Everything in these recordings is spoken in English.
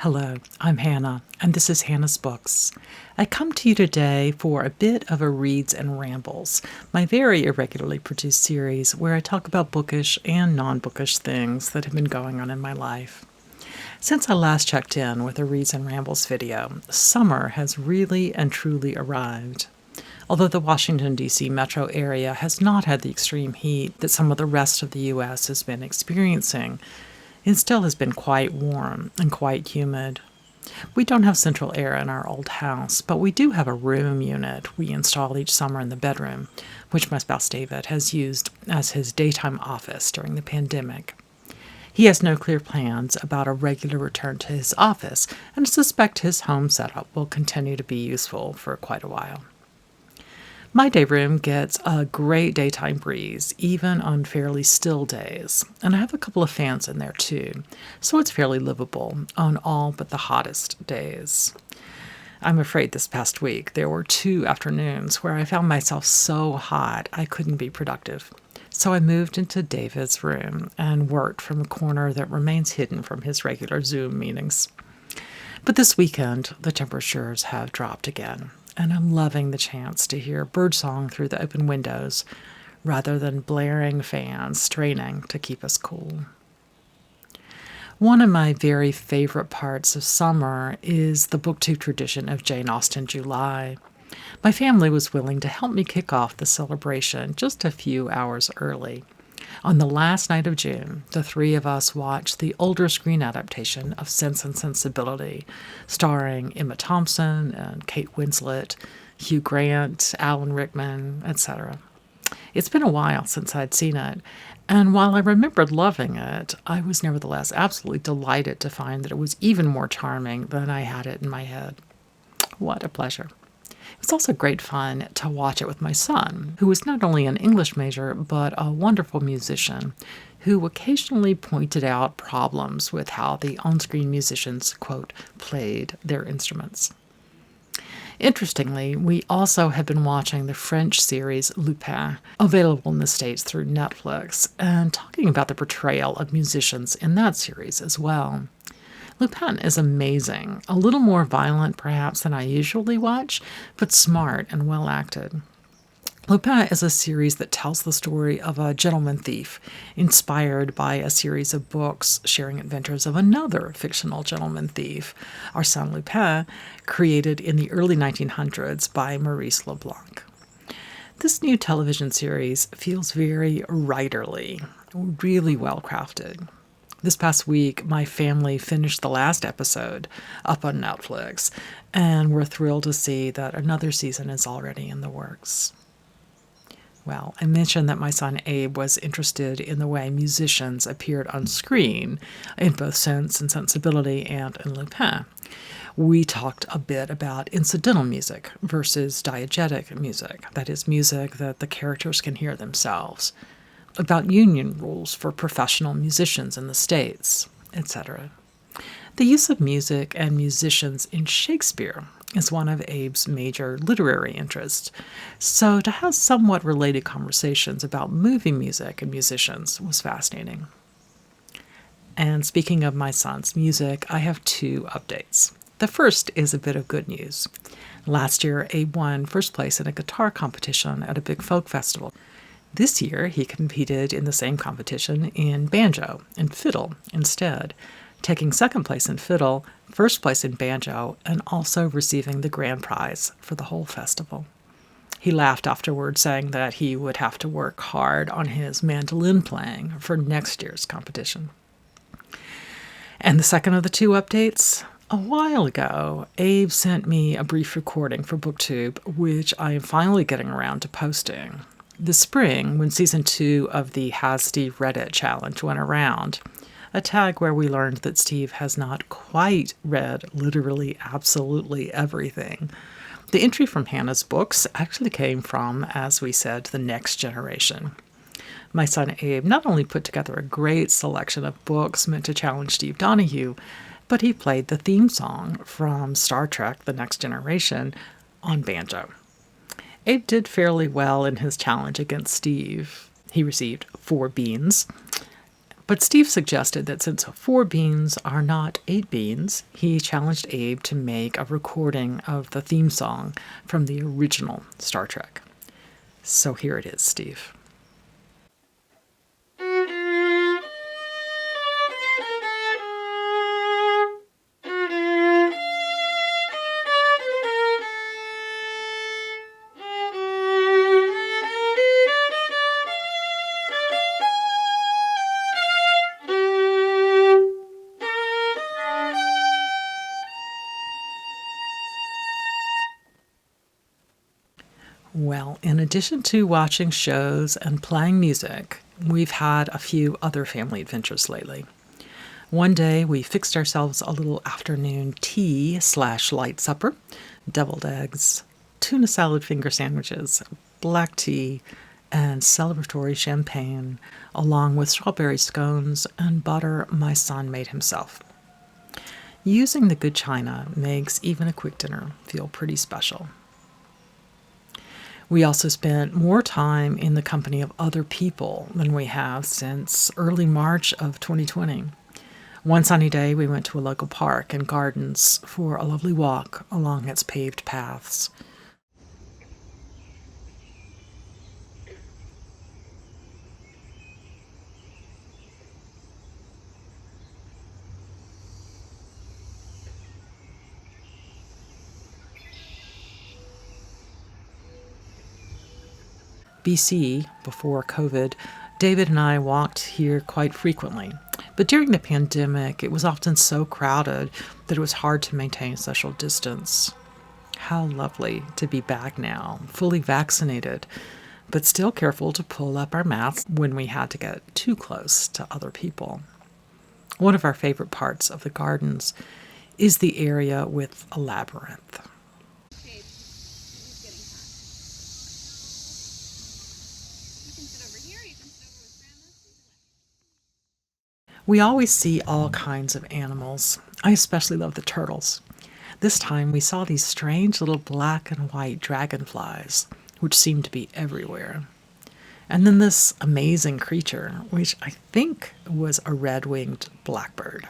Hello, I'm Hannah, and this is Hannah's Books. I come to you today for a bit of a Reads and Rambles, my very irregularly produced series where I talk about bookish and non-bookish things that have been going on in my life. Since I last checked in with a Reads and Rambles video, summer has really and truly arrived. Although the Washington, D.C. metro area has not had the extreme heat that some of the rest of the U.S. has been experiencing, it still has been quite warm and quite humid. We don't have central air in our old house, but we do have a room unit we install each summer in the bedroom, which my spouse David has used as his daytime office during the pandemic. He has no clear plans about a regular return to his office, and I suspect his home setup will continue to be useful for quite a while. My day room gets a great daytime breeze, even on fairly still days, and I have a couple of fans in there too, so it's fairly livable on all but the hottest days. I'm afraid this past week there were 2 afternoons where I found myself so hot I couldn't be productive. So I moved into David's room and worked from a corner that remains hidden from his regular Zoom meetings. But this weekend, the temperatures have dropped again, and I'm loving the chance to hear birdsong through the open windows rather than blaring fans straining to keep us cool. One of my very favorite parts of summer is the booktube tradition of Jane Austen July. My family was willing to help me kick off the celebration just a few hours early. On the last night of June, the 3 of us watched the older screen adaptation of Sense and Sensibility, starring Emma Thompson and Kate Winslet, Hugh Grant, Alan Rickman, etc. It's been a while since I'd seen it, and while I remembered loving it, I was nevertheless absolutely delighted to find that it was even more charming than I had it in my head. What a pleasure. It was also great fun to watch it with my son, who is not only an English major, but a wonderful musician, who occasionally pointed out problems with how the on-screen musicians, quote, played their instruments. Interestingly, we also have been watching the French series Lupin, available in the States through Netflix, and talking about the portrayal of musicians in that series as well. Lupin is amazing, a little more violent perhaps than I usually watch, but smart and well acted. Lupin is a series that tells the story of a gentleman thief, inspired by a series of books sharing adventures of another fictional gentleman thief, Arsène Lupin, created in the early 1900s by Maurice Leblanc. This new television series feels very writerly, really well crafted. This past week, my family finished the last episode up on Netflix, and we're thrilled to see that another season is already in the works. Well, I mentioned that my son Abe was interested in the way musicians appeared on screen in both Sense and Sensibility and in Lupin. We talked a bit about incidental music versus diegetic music, that is, music that the characters can hear themselves, about union rules for professional musicians in the States, etc. The use of music and musicians in Shakespeare is one of Abe's major literary interests, so to have somewhat related conversations about movie music and musicians was fascinating. And speaking of my son's music, I have 2 updates. The first is a bit of good news. Last year, Abe won first place in a guitar competition at a big folk festival. This year, he competed in the same competition in banjo and fiddle instead, taking second place in fiddle, first place in banjo, and also receiving the grand prize for the whole festival. He laughed afterward, saying that he would have to work hard on his mandolin playing for next year's competition. And the second of the 2 updates, a while ago, Abe sent me a brief recording for BookTube, which I am finally getting around to posting. This spring, when Season 2 of the Has Steve Read It challenge went around, a tag where we learned that Steve has not quite read literally absolutely everything, the entry from Hannah's Books actually came from, as we said, the next generation. My son Abe not only put together a great selection of books meant to challenge Steve Donahue, but he played the theme song from Star Trek The Next Generation on banjo. Abe did fairly well in his challenge against Steve. He received 4 beans, But Steve suggested that since 4 beans are not 8 beans, he challenged Abe to make a recording of the theme song from the original Star Trek. So here it is, Steve. Well, in addition to watching shows and playing music, we've had a few other family adventures lately. One day we fixed ourselves a little afternoon tea/light supper, deviled eggs, tuna salad finger sandwiches, black tea, and celebratory champagne, along with strawberry scones and butter my son made himself. Using the good china makes even a quick dinner feel pretty special. We also spent more time in the company of other people than we have since early March of 2020. One sunny day, we went to a local park and gardens for a lovely walk along its paved paths. BC, before COVID, David and I walked here quite frequently. But during the pandemic, it was often so crowded that it was hard to maintain social distance. How lovely to be back now, fully vaccinated, but still careful to pull up our masks when we had to get too close to other people. One of our favorite parts of the gardens is the area with a labyrinth. We always see all kinds of animals. I especially love the turtles. This time we saw these strange little black and white dragonflies, which seemed to be everywhere. And then this amazing creature, which I think was a red-winged blackbird.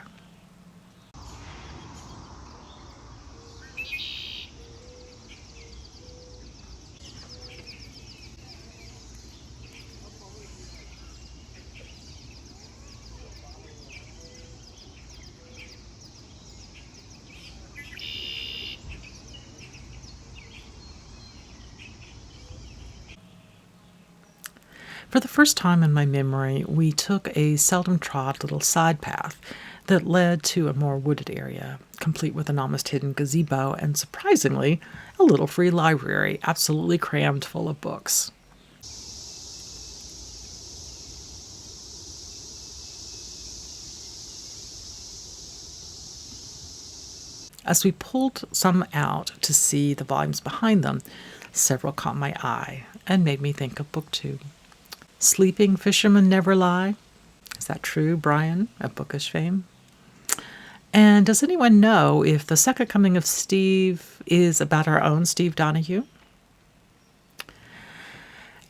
For the first time in my memory, we took a seldom-trod little side path that led to a more wooded area, complete with an almost hidden gazebo and, surprisingly, a little free library absolutely crammed full of books. As we pulled some out to see the volumes behind them, several caught my eye and made me think of BookTube. Sleeping Fishermen Never Lie. Is that true, Brian, of Bookish fame? And does anyone know if The Second Coming of Steve is about our own Steve Donahue?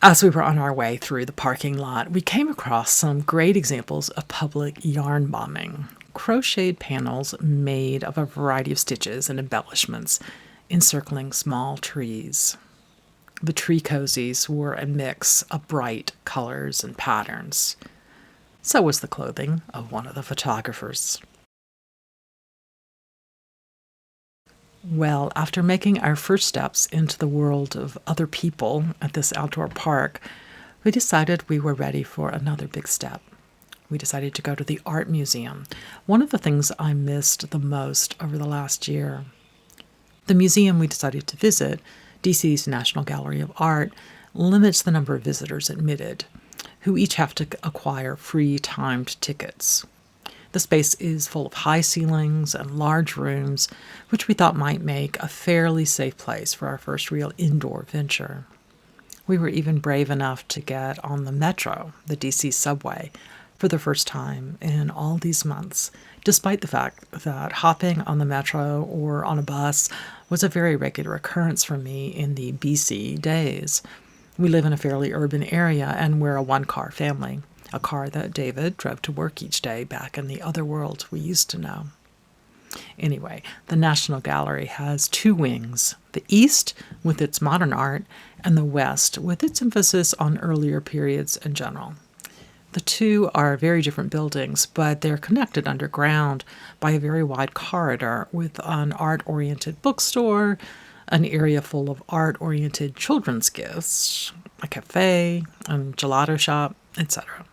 As we were on our way through the parking lot, we came across some great examples of public yarn bombing. Crocheted panels made of a variety of stitches and embellishments encircling small trees. The tree cozies were a mix of bright colors and patterns. So was the clothing of one of the photographers. Well, after making our first steps into the world of other people at this outdoor park, we decided we were ready for another big step. We decided to go to the art museum, one of the things I missed the most over the last year. The museum we decided to visit, DC's National Gallery of Art, limits the number of visitors admitted, who each have to acquire free timed tickets. The space is full of high ceilings and large rooms, which we thought might make a fairly safe place for our first real indoor venture. We were even brave enough to get on the Metro, the DC subway, for the first time in all these months, despite the fact that hopping on the Metro or on a bus was a very regular occurrence for me in the BC days. We live in a fairly urban area and we're a one-car family. a car that David drove to work each day back in the other world we used to know. Anyway, the National Gallery has two wings, the East with its modern art and the West with its emphasis on earlier periods in general. The two are very different buildings, but they're connected underground by a very wide corridor with an art-oriented bookstore, an area full of art-oriented children's gifts, a cafe, a gelato shop, etc.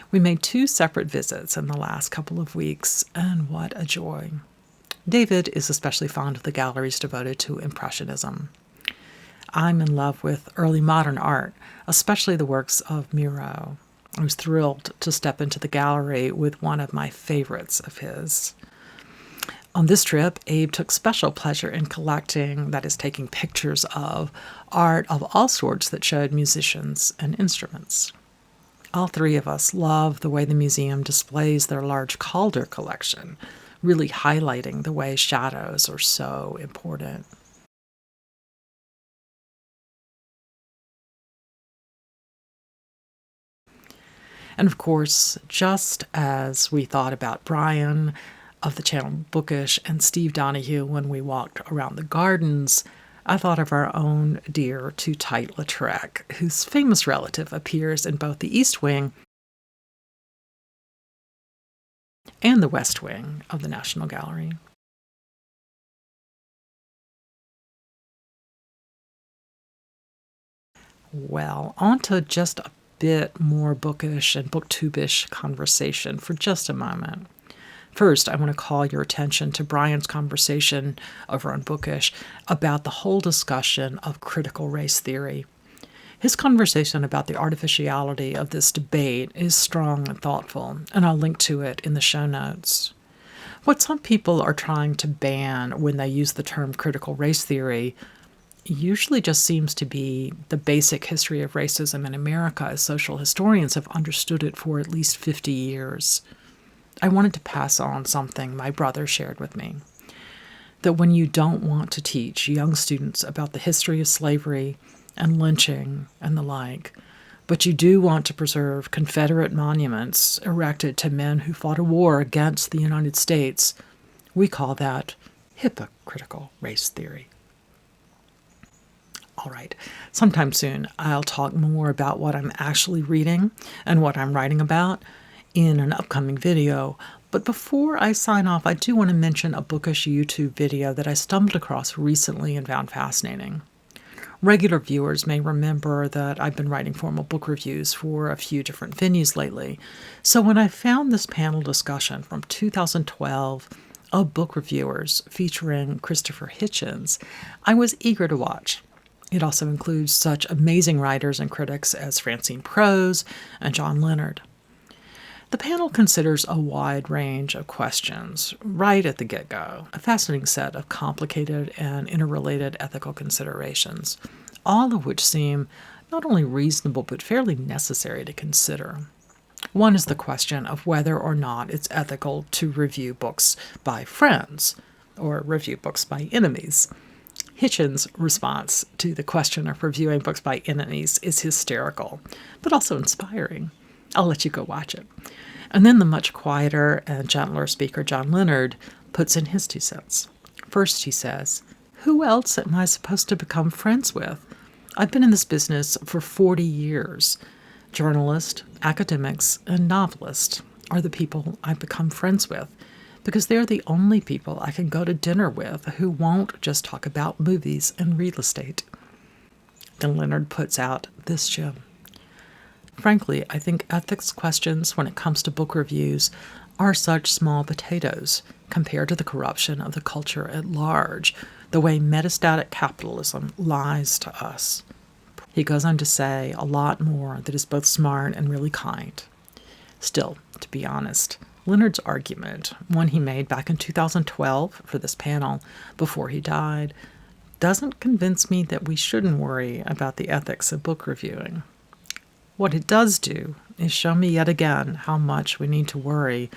We made two separate visits in the last couple of weeks, and what a joy. David is especially fond of the galleries devoted to Impressionism. I'm in love with early modern art, especially the works of Miro. I was thrilled to step into the gallery with one of my favorites of his. On this trip, Abe took special pleasure in collecting, that is, taking pictures of, art of all sorts that showed musicians and instruments. All three of us love the way the museum displays their large Calder collection, really highlighting the way shadows are so important. And of course, just as we thought about Brian of the channel Bookish and Steve Donahue when we walked around the gardens, I thought of our own dear Too Tight-Lautrec, whose famous relative appears in both the East Wing and the West Wing of the National Gallery. Well, on to just a bit more bookish and booktubish conversation for just a moment. First, I want to call your attention to Brian's conversation over on Bookish about the whole discussion of critical race theory. His conversation about the artificiality of this debate is strong and thoughtful, and I'll link to it in the show notes. What some people are trying to ban when they use the term critical race theory usually just seems to be the basic history of racism in America as social historians have understood it for at least 50 years. I wanted to pass on something my brother shared with me, that when you don't want to teach young students about the history of slavery and lynching and the like, but you do want to preserve Confederate monuments erected to men who fought a war against the United States, we call that hypocritical race theory. All right, sometime soon I'll talk more about what I'm actually reading and what I'm writing about in an upcoming video. But before I sign off, I do want to mention a Bookish YouTube video that I stumbled across recently and found fascinating. Regular viewers may remember that I've been writing formal book reviews for a few different venues lately. So when I found this panel discussion from 2012 of book reviewers featuring Christopher Hitchens, I was eager to watch. It also includes such amazing writers and critics as Francine Prose and John Leonard. The panel considers a wide range of questions right at the get-go, a fascinating set of complicated and interrelated ethical considerations, all of which seem not only reasonable but fairly necessary to consider. One is the question of whether or not it's ethical to review books by friends or review books by enemies. Hitchens' response to the question of reviewing books by enemies is hysterical, but also inspiring. I'll let you go watch it. And then the much quieter and gentler speaker John Leonard puts in his 2 cents. First, he says, "Who else am I supposed to become friends with? I've been in this business for 40 years. Journalists, academics, and novelists are the people I become friends with, because they're the only people I can go to dinner with who won't just talk about movies and real estate." Then Leonard puts out this gem. Frankly, I think ethics questions when it comes to book reviews are such small potatoes compared to the corruption of the culture at large, the way metastatic capitalism lies to us. He goes on to say a lot more that is both smart and really kind. Still, to be honest, Leonard's argument, one he made back in 2012 for this panel before he died, doesn't convince me that we shouldn't worry about the ethics of book reviewing. What it does do is show me yet again how much we need to worry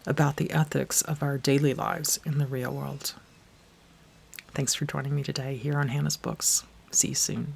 about the ethics of our daily lives in the real world. Thanks for joining me today here on Hannah's Books. See you soon.